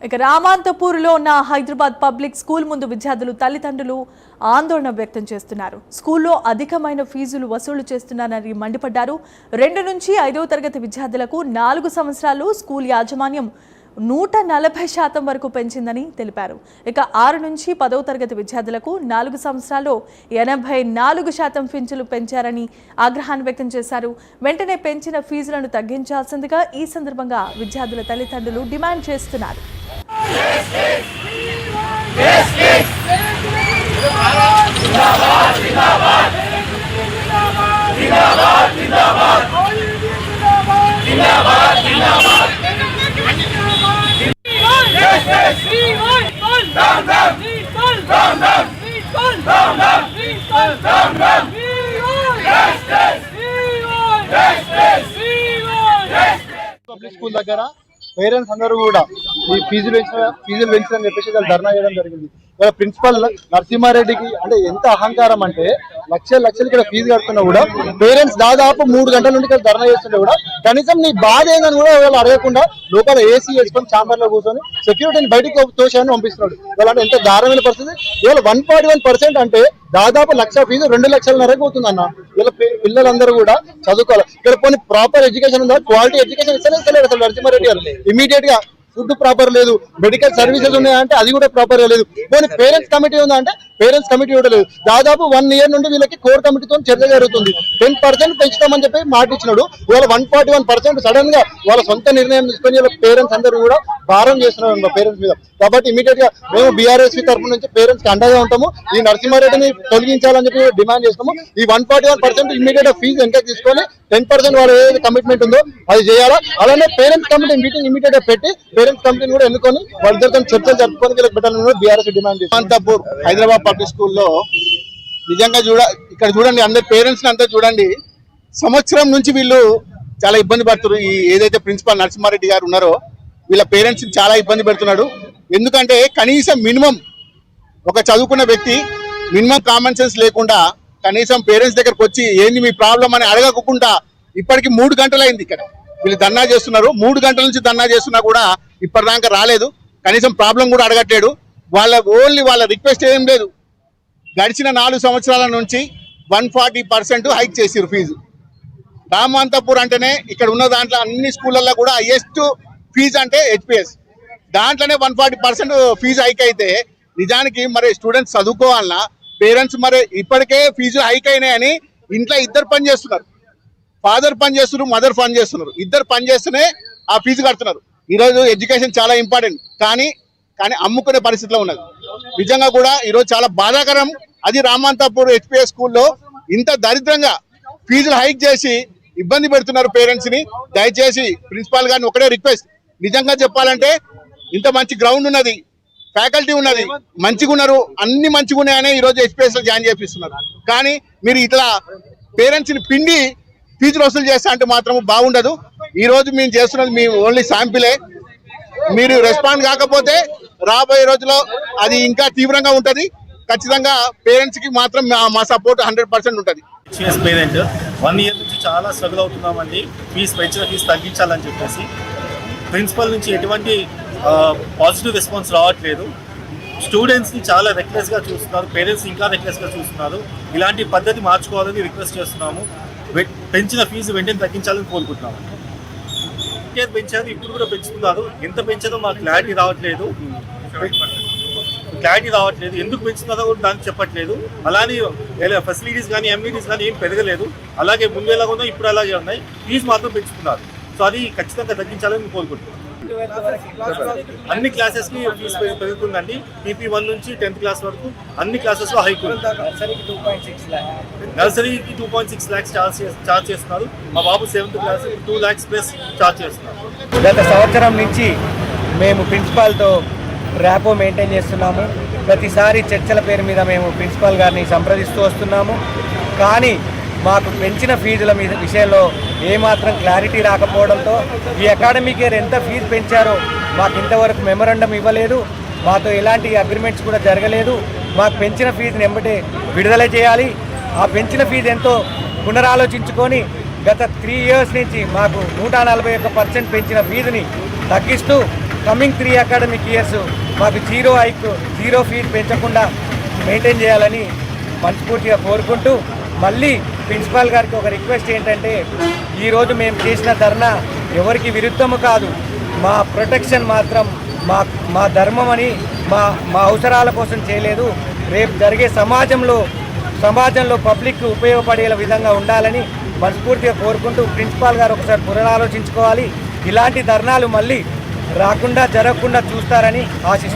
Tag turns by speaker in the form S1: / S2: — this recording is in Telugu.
S1: ఇక రామాంతపూర్లో ఉన్న హైదరాబాద్ పబ్లిక్ స్కూల్ ముందు విద్యార్థులు తల్లిదండ్రులు ఆందోళన వ్యక్తం చేస్తున్నారు. స్కూల్లో అధికమైన ఫీజులు వసూలు చేస్తున్నారని మండిపడ్డారు. 2 నుంచి 5వ తరగతి విద్యార్థులకు 4 సంవత్సరాలు స్కూల్ యాజమాన్యం 140% వరకు పెంచిందని తెలిపారు. ఇక 6 నుంచి 10వ తరగతి విద్యార్థులకు 4 సంవత్సరాల్లో 84% ఫీజులు పెంచారని ఆగ్రహాన్ని వ్యక్తం చేశారు. వెంటనే పెంచిన ఫీజులను తగ్గించాల్సిందిగా ఈ సందర్భంగా విద్యార్థుల తల్లిదండ్రులు డిమాండ్ చేస్తున్నారు.
S2: పబ్లిక్ స్కూల్ దగ్గర పేరెంట్స్ అందరూ కూడా ఈ ఫీజులు పెంచని చెప్పేసి ధర్నా చేయడం జరిగింది. ప్రిన్సిపల్ నరసింహారెడ్డికి అంటే ఎంత అహంకారం అంటే లక్షలు ఇక్కడ ఫీజు కడుతున్నా కూడా పేరెంట్స్ దాదాపు 3 గంటల నుండి ఇక్కడ ధర్నా చేస్తుంటే కూడా కనీసం నీ బాధ ఏందని కూడా వాళ్ళు అడగకుండా లోపల ఏసీ వేసుకొని ఛాంబర్ లో కూర్చొని సెక్యూరిటీని బయటికి తోశాన్ని పంపిస్తున్నాడు. వాళ్ళంటే ఎంత దారుణమైన పరిస్థితి. ఇవాళ 141% అంటే దాదాపు 1,00,000 ఫీజు 2,00,000 అవుతుంది అన్న. వీళ్ళ పిల్లలందరూ కూడా చదువుకోవాలి. ఇక్కడ కొన్ని ప్రాపర్ ఎడ్యుకేషన్ ఉందా, క్వాలిటీ ఎడ్యుకేషన్ ఇస్తలేదు అసలు నరసింహారెడ్డి గారు. ఇమీడియట్ గా ఫుడ్ ప్రాపర్ లేదు, మెడికల్ సర్వీసెస్ ఉన్నాయంటే అది కూడా ప్రాపర్ గా లేదు. పోనీ పేరెంట్స్ కమిటీ ఉందా అంటే పేరెంట్స్ కమిటీ కూడా లేదు. దాదాపు 1 ఇయర్ నుండి వీళ్ళకి కోర్ కమిటీతో చర్చ జరుగుతుంది. 10% పెంచుతామని చెప్పి మాట ఇచ్చినాడు. ఇవాళ 141% సడన్ గా వాళ్ళ సొంత నిర్ణయం తీసుకొని వీళ్ళ పేరెంట్స్ అందరూ కూడా భారం చేస్తున్నారు పేరెంట్స్ మీద. కాబట్టి ఇమీడియట్ గా మేము బీఆర్ఎస్ తరఫు నుంచి పేరెంట్స్ కి అండగా ఉంటాము. ఈ నరసింహారెడ్డిని తొలగించాలని చెప్పి డిమాండ్ చేస్తాము. ఈ 141% ఇమీడియట్ గా ఫీజు వెనక్కి తీసుకొని 10% వాళ్ళ ఏదైతే కమిట్మెంట్ ఉందో అది చేయాలా. అలానే పేరెంట్స్ కమిటీ మీటింగ్ ఇమీడియట్ గా పెట్టి పేరెంట్స్ కమిటీని కూడా ఎన్నుకొని వాళ్ళిద్దరితో చర్చలు జరుపుకొని వీళ్ళకి పెట్టాలని బీఆర్ఎస్ డిమాండ్ చేస్తాం. రామాంతపూర్ హైదరాబాద్ పబ్లిక్ స్కూల్లో నిజంగా ఇక్కడ చూడండి, అందరు పేరెంట్స్ అంతా చూడండి, సంవత్సరం నుంచి వీళ్ళు చాలా ఇబ్బంది పడుతున్నారు. ఈ ఏదైతే ప్రిన్సిపాల్ నరసింహారెడ్డి గారు ఉన్నారో వీళ్ళ పేరెంట్స్ చాలా ఇబ్బంది పెడుతున్నాడు. ఎందుకంటే కనీసం మినిమం ఒక చదువుకున్న వ్యక్తి మినిమం కామన్ సెన్స్ లేకుండా కనీసం పేరెంట్స్ దగ్గరకు వచ్చి ఏంది మీ ప్రాబ్లం అని అడగకుండా ఇప్పటికి 3 గంటలు అయింది. ఇక్కడ వీళ్ళు ధర్నా చేస్తున్నారు. 3 గంటల నుంచి ధర్నా చేస్తున్నా కూడా ఇప్పటిదాకా రాలేదు. కనీసం ప్రాబ్లం కూడా అడగట్లేడు. వాళ్ళ రిక్వెస్ట్ ఏం లేదు. గడిచిన 4 సంవత్సరాల నుంచి 140% హైక్ చేసిరు ఫీజు. రామాంతపూర్ అంటేనే ఇక్కడ ఉన్న దాంట్లో అన్ని స్కూళ్ళల్లో కూడా హైయెస్ట్ ఫీజు అంటే హెచ్పిఎస్. దాంట్లోనే 140% ఫీజు హైక్ అయితే నిజానికి మరి స్టూడెంట్స్ చదువుకోవాలన్నా పేరెంట్స్ మరి ఇప్పటికే ఫీజు హైక్ అయినాయని ఇంట్లో ఇద్దరు పని చేస్తున్నారు. ఫాదర్ పని చేస్తున్నారు, మదర్ పని చేస్తున్నారు. ఇద్దరు పని చేస్తూనే ఆ ఫీజు కడుతున్నారు. ఈరోజు ఎడ్యుకేషన్ చాలా ఇంపార్టెంట్, కానీ అమ్ముకునే పరిస్థితిలో ఉన్నది. నిజంగా కూడా ఈరోజు చాలా బాధాకరం. అది రామాంతపూర్ హెచ్పిఎస్ స్కూల్లో ఇంత దరిద్రంగా ఫీజులు హైక్ చేసి ఇబ్బంది పెడుతున్నారు పేరెంట్స్ ని. దయచేసి ప్రిన్సిపాల్ గారిని ఒకటే రిక్వెస్ట్, నిజంగా చెప్పాలంటే ఇంత మంచి గ్రౌండ్ ఉన్నది, ఫ్యాకల్టీ ఉన్నది, మంచిగా ఉన్నారు, అన్ని మంచిగా ఉన్నాయనే ఈరోజు హెచ్పిఎస్ లో జాయిన్ చేపిస్తున్నారు. కానీ మీరు ఇట్లా పేరెంట్స్ ని పిండి ఫీజులు వసూలు చేస్తా అంటే మాత్రం బాగుండదు. ఈ రోజు మేము చేస్తున్నది మీ ఓన్లీ శాంపిలే. మీరు రెస్పాండ్ కాకపోతే రాబోయే రోజుల్లో అది ఇంకా తీవ్రంగా ఉంటది. ఖచ్చితంగా పేరెంట్స్ కి మాత్రం మా సపోర్ట్ 100% ఉంటుంది.
S3: పేరెంట్ 1 ఇయర్ నుంచి చాలా స్ట్రగుల్ అవుతున్నామండి. పెంచిన ఫీజు తగ్గించాలని చెప్పేసి ప్రిన్సిపల్ నుంచి ఎటువంటి పాజిటివ్ రెస్పాన్స్ రావట్లేదు. స్టూడెంట్స్ని చాలా రెక్లెస్గా చూస్తున్నారు, పేరెంట్స్ ఇంకా రెక్లెస్గా చూస్తున్నారు. ఇలాంటి పద్ధతి మార్చుకోవాలని రిక్వెస్ట్ చేస్తున్నాము. పెంచిన ఫీజు వెంటనే తగ్గించాలని కోరుకుంటున్నాము. పెంచారు, ఇప్పుడు కూడా పెంచుతున్నారు. ఎంత పెంచారో మాకు క్లారిటీ రావట్లేదు. ఎందుకు పెంచుతున్నారో కూడా దానికి చెప్పట్లేదు. అలానే ఫెసిలిటీస్ కానీ ఎమ్యూనిటీస్ కానీ ఏం పెరగలేదు. అలాగే ముందు ఎలా ఉందో ఇప్పుడు అలాగే ఉన్నాయి. ఫీజు మాత్రం పెంచుతున్నారు. సో అది ఖచ్చితంగా తగ్గించాలని కోరుకుంటున్నాం. అన్ని క్లాసెస్ కి ఫీజు పెరుగుతుందండి. PP1 నుంచి 10th క్లాస్ వరకు అన్ని క్లాసెస్ లో హైక్ ఉంది. నర్సరీకి 2.6 lakhs చార్జ్ చేస్తున్నారు. మా బాబు 7th class 2 lakhs plus charge చేస్తున్నారు.
S4: గత సంవత్సరం నుంచి మేము ప్రిన్సిపాల్తో ర్యాపో మెయింటైన్ చేస్తున్నాము. ప్రతిసారి చర్చల పేరు మీద మేము ప్రిన్సిపాల్ గారిని సంప్రదిస్తూ వస్తున్నాము. కానీ మాకు పెంచిన ఫీజుల విషయంలో ఏమాత్రం క్లారిటీ రాకపోవడంతో ఈ అకాడమిక్ ఇయర్ ఎంత ఫీజు పెంచారో మాకు ఇంతవరకు మెమరాండం ఇవ్వలేదు. మాతో ఎలాంటి అగ్రిమెంట్స్ కూడా జరగలేదు. మాకు పెంచిన ఫీజుని వెంబటే విడుదల చేయాలి. ఆ పెంచిన ఫీజు ఎంతో పునరాలోచించుకొని గత 3 years నుంచి మాకు 141% పెంచిన ఫీజుని తగ్గిస్తూ కమింగ్ 3 అకాడమిక్ ఇయర్స్ మాకు జీరో ఫీజు పెంచకుండా మెయింటైన్ చేయాలని మనస్ఫూర్తిగా కోరుకుంటూ మళ్ళీ ప్రిన్సిపాల్ గారికి ఒక రిక్వెస్ట్ ఏంటంటే ఈరోజు మేము చేసిన ధర్నా ఎవరికి విరుద్ధము కాదు, మా ప్రొటెక్షన్ మాత్రం మా ధర్మం అని మా అవసరాల కోసం చేయలేదు. రేపు జరిగే సమాజంలో పబ్లిక్ ఉపయోగపడే విధంగా ఉండాలని మనస్ఫూర్తిగా కోరుకుంటూ ప్రిన్సిపాల్ గారు ఒకసారి పునరాలోచించుకోవాలి. ఇలాంటి ధర్నాలు మళ్ళీ జరగకుండా చూస్తారని ఆశిస్తున్నాను.